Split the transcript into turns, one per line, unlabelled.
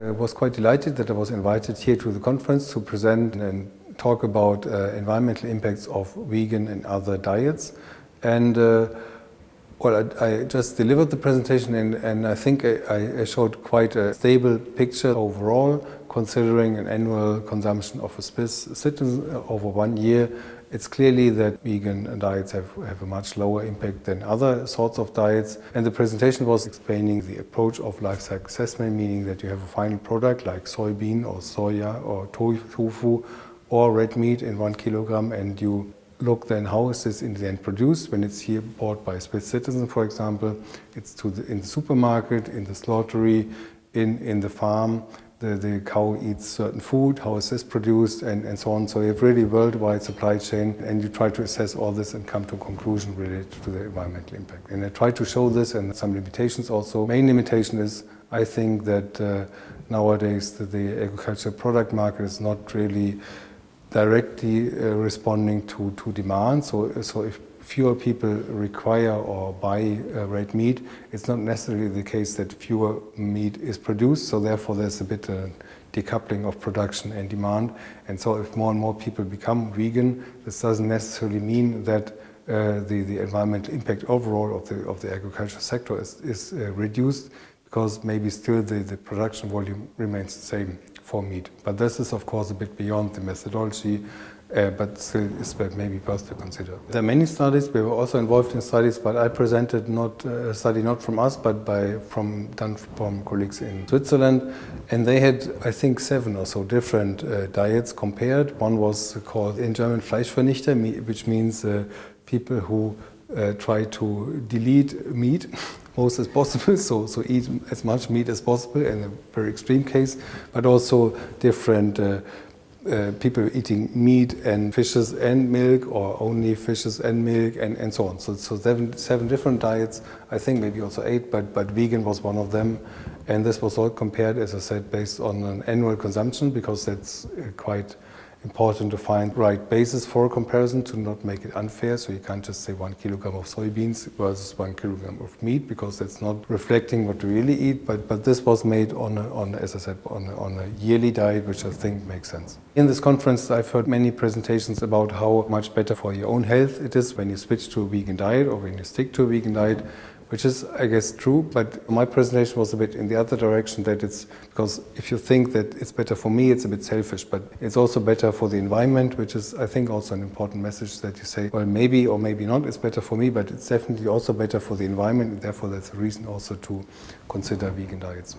I was quite delighted that I was invited here to the conference to present and talk about environmental impacts of vegan and other diets. And I just delivered the presentation and I think I showed quite a stable picture overall, considering an annual consumption of a Swiss citizen over 1 year. It's clearly that vegan diets have a much lower impact than other sorts of diets. And the presentation was explaining the approach of life cycle assessment, meaning that you have a final product like soybean or soya or tofu or red meat in 1 kilogram, and you look then how is this in the end produced. When it's here bought by a Swiss citizen, for example, it's in the supermarket, in the slaughtery, in the farm. The cow eats certain food, how is this produced, and so on. So you have really worldwide supply chain, and you try to assess all this and come to a conclusion related to the environmental impact. And I try to show this and some limitations also. Main limitation is, I think that nowadays the agricultural product market is not really directly responding to demand. So if fewer people require or buy red meat, it's not necessarily the case that fewer meat is produced, so therefore there's a bit decoupling of production and demand. And so if more and more people become vegan, this doesn't necessarily mean that the environmental impact overall of the agricultural sector is reduced, because maybe still the production volume remains the same for meat. But this is of course a bit beyond the methodology, but still is maybe worth to consider. There are many studies. We were also involved in studies, but I presented a study not from us, but done from colleagues in Switzerland, and they had, I think, 7 or so different diets compared. One was called in German Fleischvernichter, which means people who try to delete meat most as possible, so eat as much meat as possible in a very extreme case, but also different people eating meat and fishes and milk, or only fishes and milk, and so on. So 7 different diets, I think maybe also 8, but vegan was one of them. And this was all compared, as I said, based on an annual consumption, because that's quite important to find the right basis for a comparison, to not make it unfair. So you can't just say 1 kilogram of soybeans versus 1 kilogram of meat, because that's not reflecting what we really eat. But this was made on as I said, on a yearly diet, which I think makes sense. In this conference, I've heard many presentations about how much better for your own health it is when you switch to a vegan diet or when you stick to a vegan diet, which is, I guess, true, but my presentation was a bit in the other direction, that it's because if you think that it's better for me, it's a bit selfish, but it's also better for the environment, which is, I think, also an important message, that you say, well, maybe or maybe not, it's better for me, but it's definitely also better for the environment, and therefore that's a reason also to consider vegan diets.